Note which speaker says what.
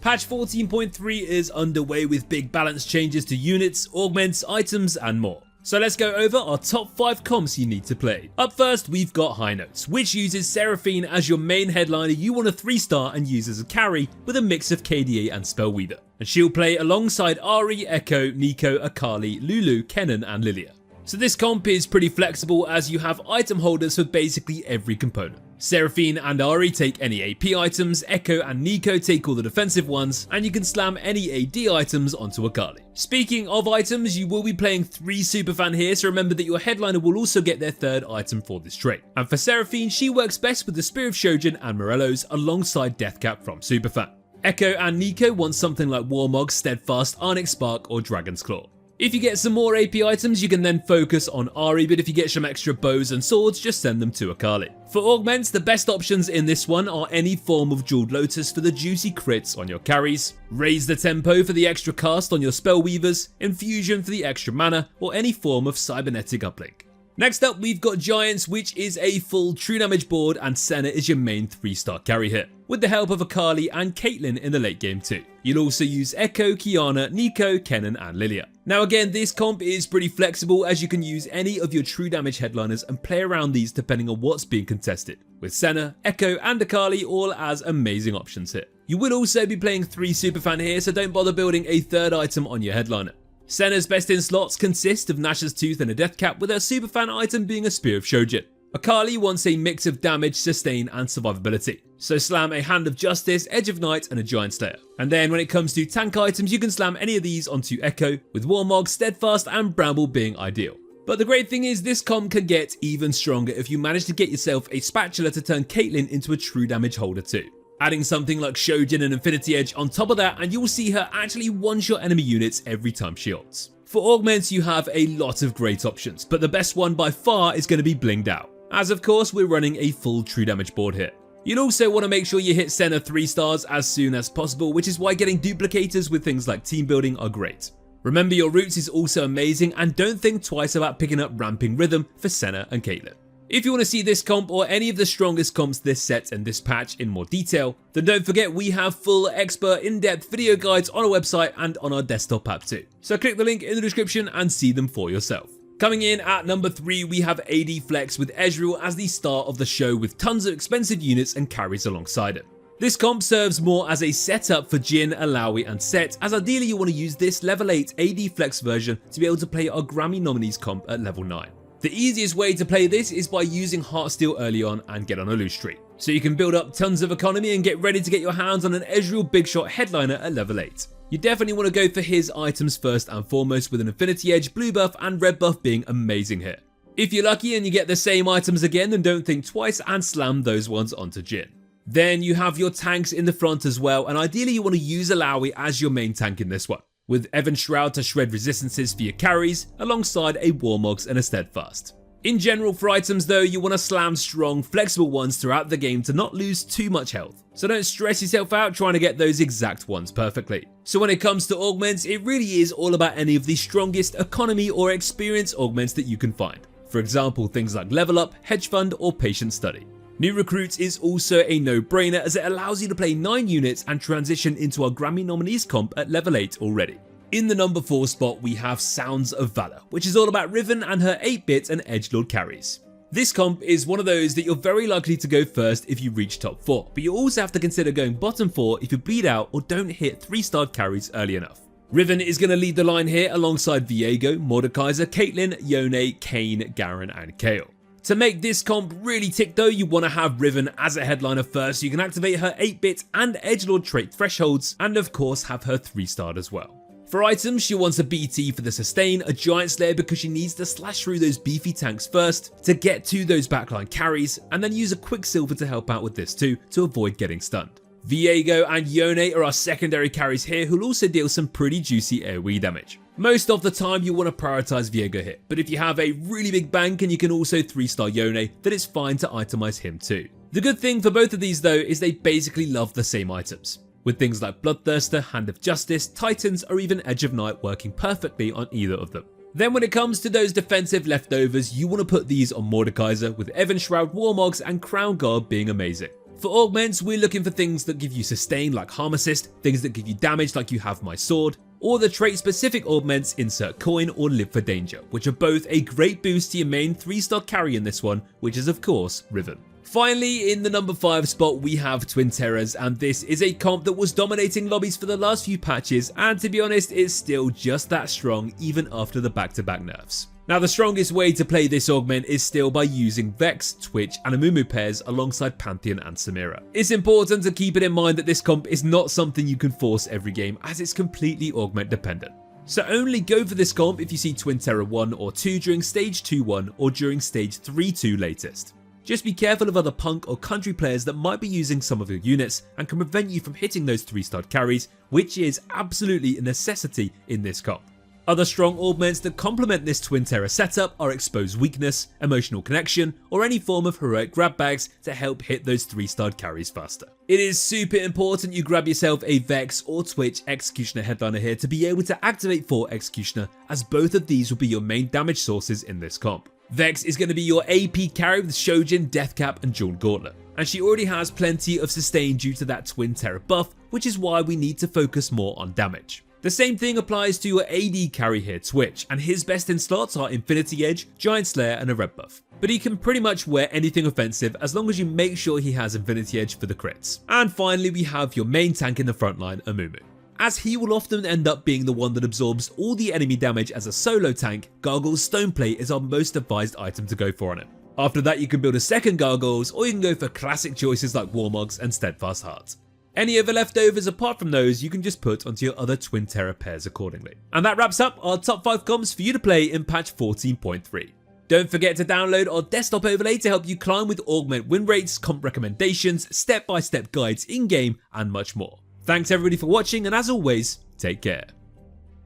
Speaker 1: Patch 14.3 is underway with big balance changes to units, augments, items and more. So let's go over our top 5 comps you need to play. Up first we've got High Notes, which uses Seraphine as your main headliner you want to 3-star and use as a carry with a mix of KDA and Spellweaver. And she'll play alongside Ahri, Echo, Neeko, Akali, Lulu, Kennen and Lilia. So this comp is pretty flexible as you have item holders for basically every component. Seraphine and Ahri take any AP items, Echo and Neeko take all the defensive ones, and you can slam any AD items onto Akali. Speaking of items, you will be playing 3 Superfan here, so remember that your headliner will also get their 3rd item for this trait. And for Seraphine, she works best with the Spear of Shojin and Morello's alongside Deathcap from Superfan. Echo and Neeko want something like Warmog, Steadfast, Arctic Spark or Dragon's Claw. If you get some more AP items, you can then focus on Ahri, but if you get some extra bows and swords, just send them to Akali. For augments, the best options in this one are any form of Jeweled Lotus for the juicy crits on your carries, Raise the Tempo for the extra cast on your Spellweavers, Infusion for the extra mana, or any form of Cybernetic uplink. Next up, we've got Giants, which is a full true damage board, and Senna is your main 3-star carry here, with the help of Akali and Caitlyn in the late game too. You'll also use Echo, Qiyana, Neeko, Kennen and Lilia. Now again, this comp is pretty flexible as you can use any of your true damage headliners and play around these depending on what's being contested, with Senna, Echo and Akali all as amazing options here. You will also be playing 3 Superfan here, so don't bother building a 3rd item on your headliner. Senna's best in slots consist of Nash's Tooth and a Deathcap, with her Superfan item being a Spear of Shojin. Akali wants a mix of damage, sustain and survivability, so slam a Hand of Justice, Edge of Night and a Giant Slayer. And then when it comes to tank items, you can slam any of these onto Echo, with Warmog, Steadfast and Bramble being ideal. But the great thing is this comp can get even stronger if you manage to get yourself a spatula to turn Caitlyn into a true damage holder too. Adding something like Shojin and Infinity Edge on top of that and you'll see her actually one-shot enemy units every time she ults. For augments you have a lot of great options, but the best one by far is going to be Blinged Out, as of course we're running a full true damage board here. You'll also want to make sure you hit Senna 3 stars as soon as possible, which is why getting duplicators with things like team building are great. Remember your roots is also amazing, and don't think twice about picking up Ramping Rhythm for Senna and Caitlyn. If you want to see this comp or any of the strongest comps this set and this patch in more detail, then don't forget we have full expert in-depth video guides on our website and on our desktop app too. So click the link in the description and see them for yourself. Coming in at number 3 we have AD Flex with Ezreal as the star of the show with tons of expensive units and carries alongside it. This comp serves more as a setup for Jhin, Illaoi and Set, as ideally you want to use this level 8 AD Flex version to be able to play our Grammy nominees comp at level 9. The easiest way to play this is by using Heartsteel early on and get on a loose streak, so you can build up tons of economy and get ready to get your hands on an Ezreal Big Shot headliner at level 8. You definitely want to go for his items first and foremost, with an Infinity Edge, blue buff and red buff being amazing here. If you're lucky and you get the same items again, then don't think twice and slam those ones onto Jhin. Then you have your tanks in the front as well, and ideally you want to use Illaoi as your main tank in this one, with Evan Shroud to shred resistances for your carries, alongside a Warmogs and a Steadfast. In general for items though, you want to slam strong, flexible ones throughout the game to not lose too much health, so don't stress yourself out trying to get those exact ones perfectly. So when it comes to augments, it really is all about any of the strongest economy or experience augments that you can find. For example, things like Level Up, Hedge Fund or Patient Study. New Recruits is also a no-brainer as it allows you to play 9 units and transition into our Grammy nominees comp at level 8 already. In the number 4 spot we have Sounds of Valor, which is all about Riven and her 8-bit and edgelord carries. This comp is one of those that you're very likely to go first if you reach top 4, but you also have to consider going bottom 4 if you bleed out or don't hit 3-star carries early enough. Riven is going to lead the line here alongside Viego, Mordekaiser, Caitlyn, Yone, Kayn, Garen and Kayle. To make this comp really tick though, you want to have Riven as a headliner first so you can activate her 8-bit and edgelord trait thresholds, and of course have her 3-starred as well. For items, she wants a BT for the sustain, a Giant Slayer because she needs to slash through those beefy tanks first to get to those backline carries, and then use a Quicksilver to help out with this too to avoid getting stunned. Viego and Yone are our secondary carries here who'll also deal some pretty juicy AoE damage. Most of the time you want to prioritize Viego here, but if you have a really big bank and you can also 3-star Yone, then it's fine to itemize him too. The good thing for both of these though is they basically love the same items, with things like Bloodthirster, Hand of Justice, Titans or even Edge of Night working perfectly on either of them. Then when it comes to those defensive leftovers, you want to put these on Mordekaiser, with Evan Shroud, Warmogs and Crown Guard being amazing. For augments, we're looking for things that give you sustain like harm assist, things that give you damage like you have my sword, or the trait specific augments insert coin or live for danger, which are both a great boost to your main 3-star carry in this one, which is of course Riven. Finally, in the number 5 spot we have Twin Terrors, and this is a comp that was dominating lobbies for the last few patches, and to be honest is still just that strong even after the back-to-back nerfs. Now the strongest way to play this augment is still by using Vex, Twitch and Amumu pairs alongside Pantheon and Samira. It's important to keep it in mind that this comp is not something you can force every game as it's completely augment dependent. So only go for this comp if you see Twin Terror 1 or 2 during stage 2-1 or during stage 3-2 latest. Just be careful of other punk or country players that might be using some of your units and can prevent you from hitting those 3-star carries, which is absolutely a necessity in this comp. Other strong augments that complement this Twin Terror setup are Exposed Weakness, Emotional Connection, or any form of heroic grab bags to help hit those 3-star carries faster. It is super important you grab yourself a Vex or Twitch Executioner Headliner here to be able to activate 4 Executioner, as both of these will be your main damage sources in this comp. Vex is going to be your AP carry with Shojin, Deathcap and Jeweled Gauntlet, and she already has plenty of sustain due to that Twin Terror buff, which is why we need to focus more on damage. The same thing applies to your AD carry here, Twitch, and his best in slots are Infinity Edge, Giant Slayer and a red buff. But he can pretty much wear anything offensive as long as you make sure he has Infinity Edge for the crits. And finally we have your main tank in the front line, Amumu. As he will often end up being the one that absorbs all the enemy damage as a solo tank, Gargoyle's Stoneplate is our most advised item to go for on him. After that you can build a second Gargoyles, or you can go for classic choices like Warmogs and Steadfast Heart. Any other leftovers apart from those you can just put onto your other Twin Terror pairs accordingly. And that wraps up our top 5 comps for you to play in patch 14.3. Don't forget to download our desktop overlay to help you climb with augment win rates, comp recommendations, step-by-step guides in-game and much more. Thanks everybody for watching, and as always, take care.